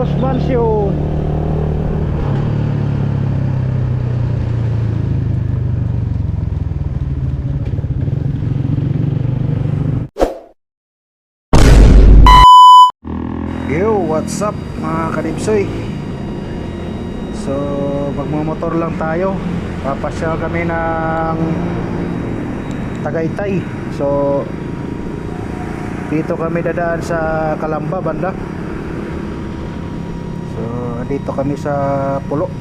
Pacos Mansion. Yo, what's up mga kadipsoy? So, magmamotor lang tayo. Papasyal kami ng Tagaytay. So, dito kami dadaan sa Calamba banda. So, dito kami sa Pulo.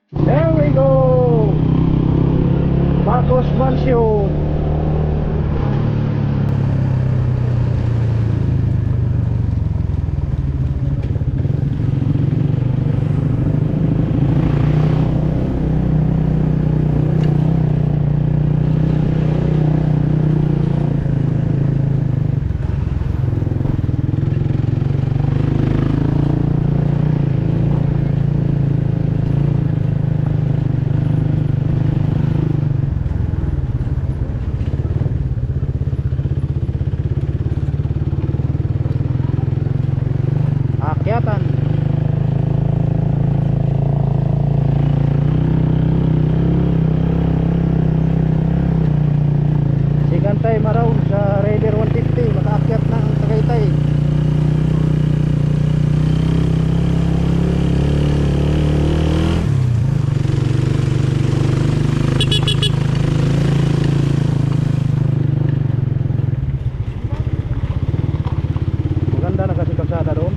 There we go! Pacos Mansion. Akyatan. Sigantay maraw sa Raider 150 makaakyat ng Tagaytay. Maganda na kasi kalsada doon.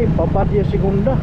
Papadya Segunda.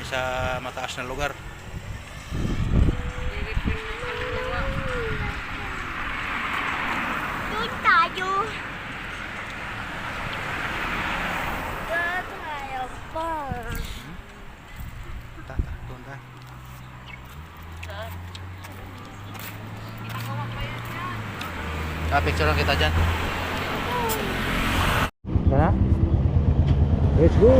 sa mataas na lugar. Doon tayo. Doon tayo pa. Doon tayo. Picture lang kita dyan. Tara. Let's go.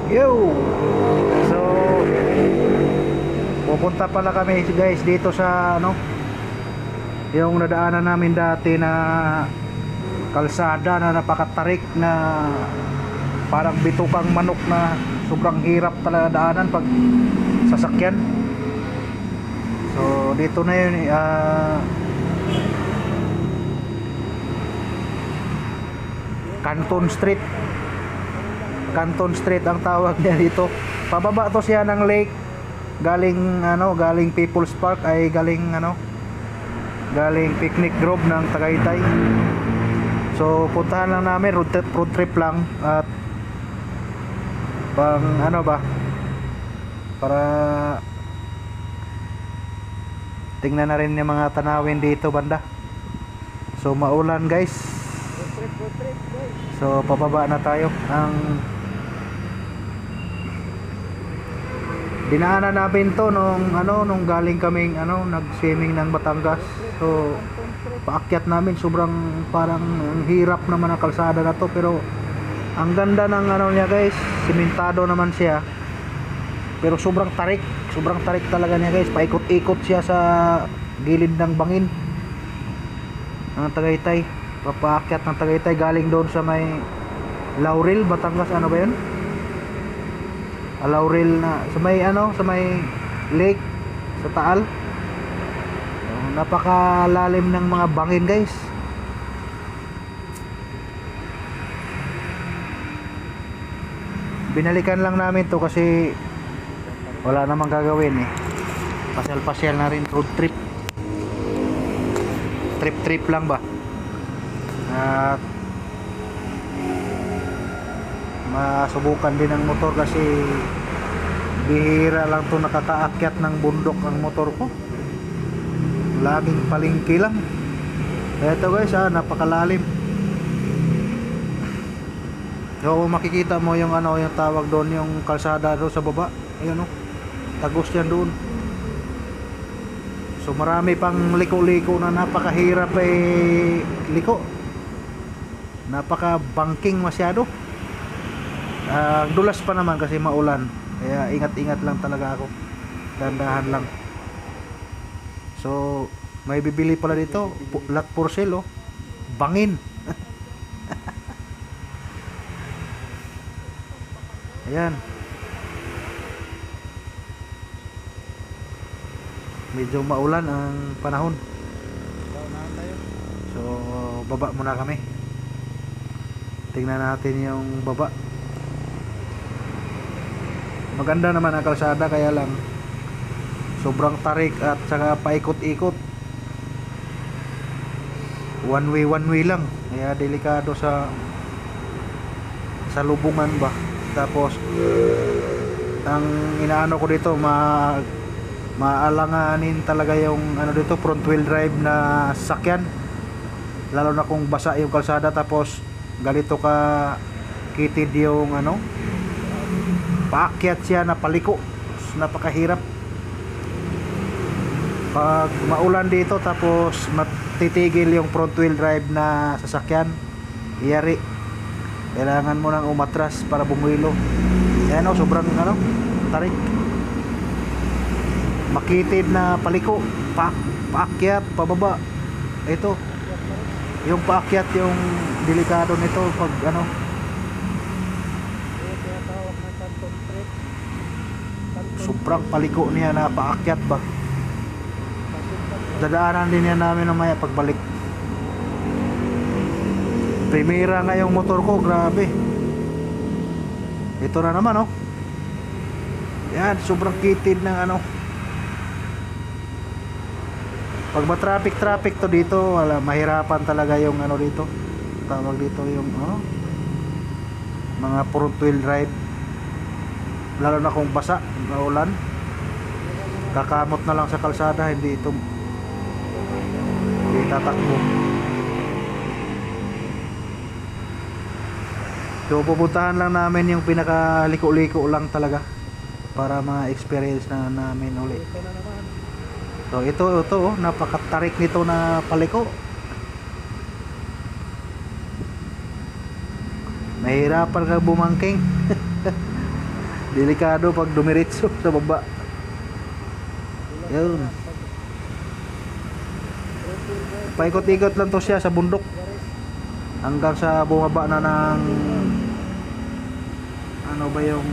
Yo! So, pupunta pala kami guys dito sa ano, yung nadaanan namin dati na kalsada na napakatarik na parang bitukang manok na sobrang hirap talaga daanan pag sasakyan. So, dito na yun Canton Street ang tawag niya dito. Pababa to siya ng lake. Galing People's Park ay galing picnic grove ng Tagaytay. So puntahan lang namin, road trip lang at para tingnan na rin yung mga tanawin dito banda. So maulan guys. So pababa na tayo. Ang dinaanan namin to nung galing kaming nag-swimming ng Batangas. So paakyat namin sobrang parang hirap naman ang kalsada na to, pero ang ganda ng niya guys, simentado naman siya. Pero sobrang tarik talaga niya guys. Paikot-ikot siya sa gilid ng bangin ng Tagaytay. Papaakyat ng Tagaytay galing doon sa may Laurel, Batangas, ano ba 'yun? Laurel na sa may lake sa Taal. Napakalalim ng mga bangin guys. Binalikan lang namin to kasi wala namang gagawin eh. Pasyal-pasyal na rin, road trip. Trip lang ba? At masubukan din ang motor kasi bihira lang to nakakaakyat ng bundok ang motor ko. Laging palingki lang. Eto guys, napakalalim. So makikita mo yung yung tawag doon, yung kalsada doon sa baba. Ayun tagos yan doon. So marami pang liko-liko na napakahirap liko. Napaka-banking masyado. Dulas pa naman kasi maulan. Kaya ingat-ingat lang talaga ako. Dandahan lang. So may bibili pala dito, lot for sale bangin. Ayan. Medyo maulan ang panahon. So baba muna kami. Tingnan natin yung baba. Maganda naman ang kalsada, kaya lang sobrang tarik at saka paikot-ikot. One way lang. Kaya delikado sa lubungan ba. Tapos ang inaano ko dito, maalanganin talaga yung dito, front wheel drive na sasakyan. Lalo na kung basa yung kalsada tapos ganito ka kitid yung paakyat siya na paliko. Napakahirap pag maulan dito tapos matitigil yung front wheel drive na sasakyan, iyari. Kailangan mo nang umatras para bumuelo. Yan o, sobrang ano, tarik. Makitid na paliko. Paakyat, pababa. Ito. Yung paakyat yung delikado nito pag ano. Sobrang paliko niya na paakyat ba. Dadaanan din yan namin mamaya pagbalik. Primera nga yung motor ko, grabe. Ito na naman oh. Yan, sobrang kitid ng ano. Pag ma-traffic to dito, wala, mahirapan talaga yung ano dito. Tawag dito yung mga front wheel drive. Lalo na kung basa, maulan. Kakamot na lang sa kalsada, hindi tatakbo. So pupuntahan lang namin yung pinaka-liko-liko lang talaga para ma-experience na namin ulit. So ito oh, napakatarik nito na paliko. Mahirapan ka bumangking. Delikado pag dumiretso sa baba. Yun. Paikot-ikot lang to siya sa bundok hanggang sa bumaba na ng ano ba yung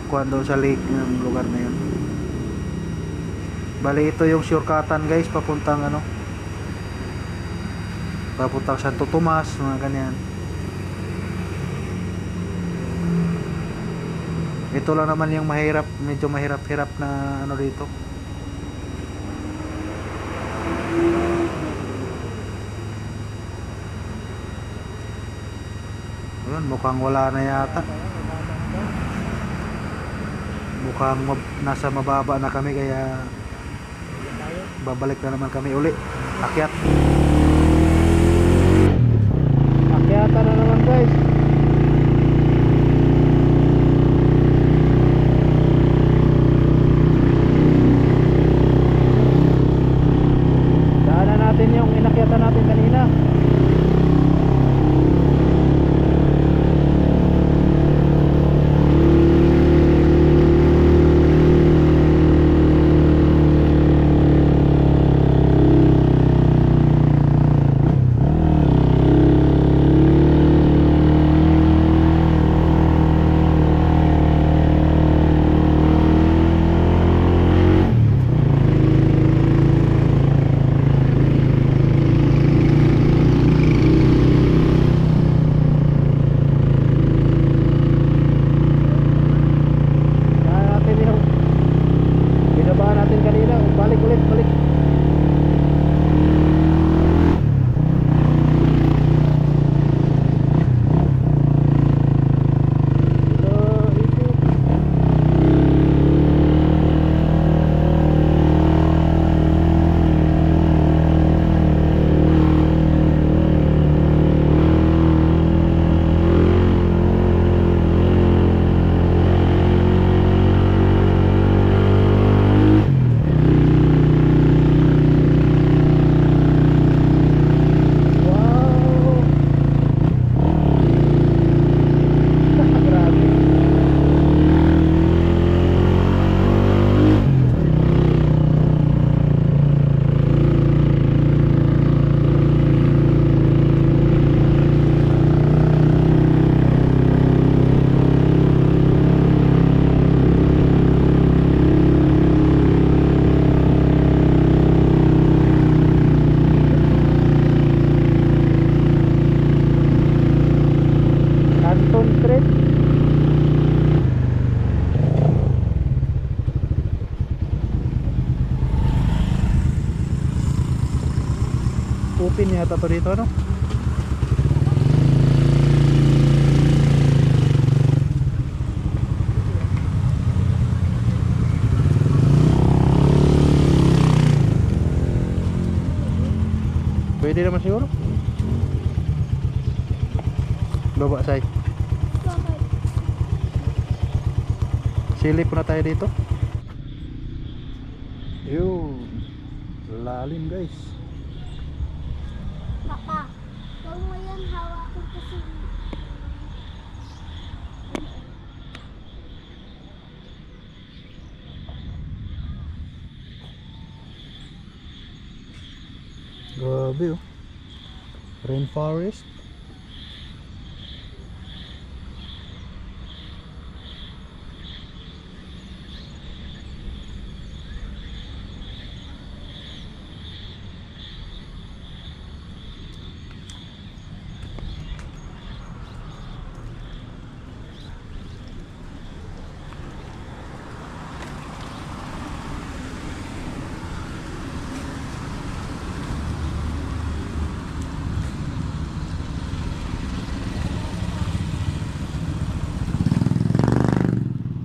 kuwan sa lake ng lugar na yun. Bali ito yung shortcutan guys papuntang papuntang Santo Tomas, mga ganyan. Ito lang naman yung mahirap, medyo mahirap-hirap na ano dito. Ayun, mukhang wala na yata. Mukhang nasa mababa na kami kaya babalik na naman kami uli. Akyat. Akyatan na naman guys. Daanan natin yung inakyatan natin kanina. Open yata to dito, no? Pwede naman siguro. Baba say. Silip na tayo dito. Yun. Lalim guys. Papa, huwag mo yan hawakan kasi Grabe oh. Rainforest.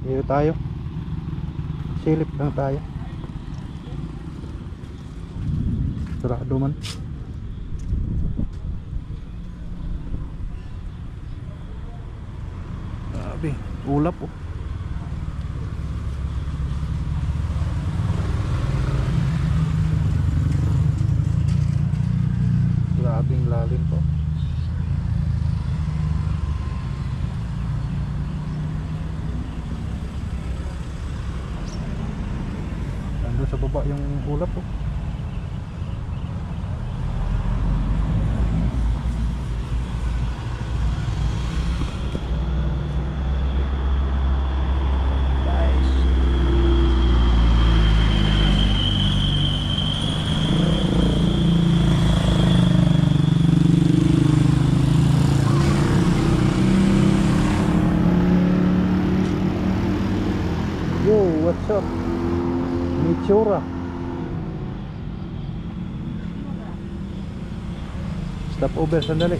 Dito tayo. Silip lang tayo. Sarado man. Grabe, ulap oh. Grabing lalim po. Nandun sa baba yung ulap oh. Yo, what's up? Michura. Stop over sandali.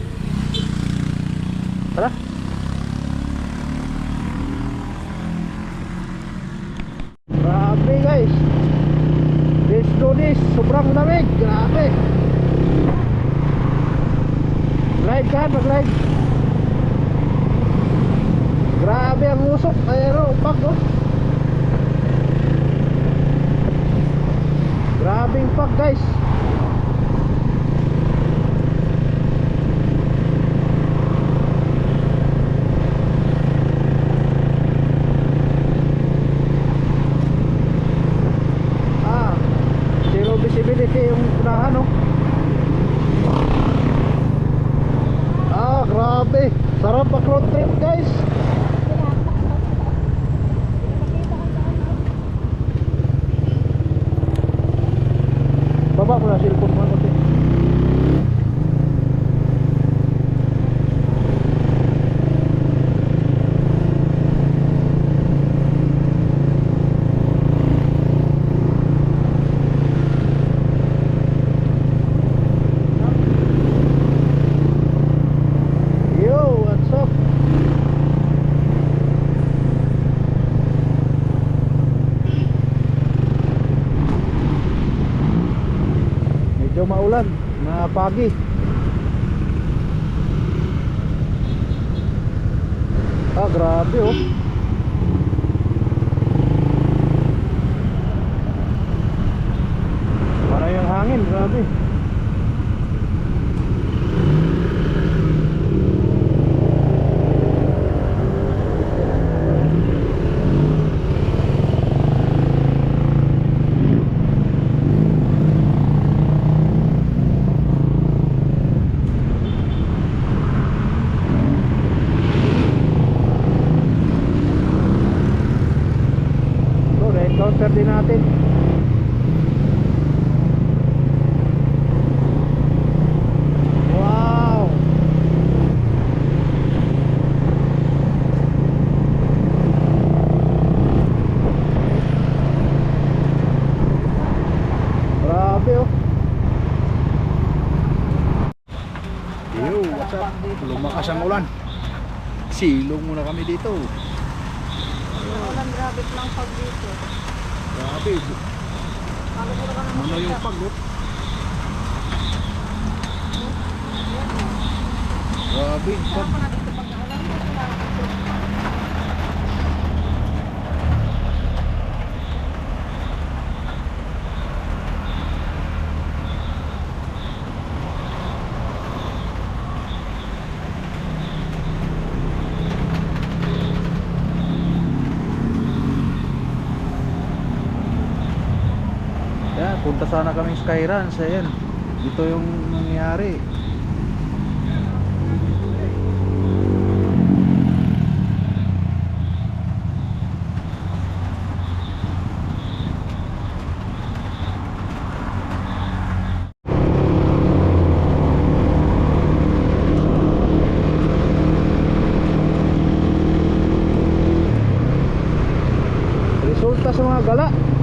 Tara. Grabe guys. Let's do this. Sobrang lamig. Grabe. Live ka, mag-live. Grabe ang usok. Ayun, pag oh. Grabing pag guys. Zero visibility yung unahan oh. Grabe. Sarap ang road trip guys. Baba ko na cellphone mo konti. Yo, what's up? Medyo maulan, pagi. Grabe oh. Para yung hangin, grabe. Counter din natin. Wow. Grabe oh. Yo, what's up? Lumakas ang ulan. Silong muna kami dito. Walang grabe lang pag dito. Grabe. Ano yung pag oh? Grabe pag. Punta sana kaming Skyruns, ayan. ito yung nangyayari. Resulta sa mga gala.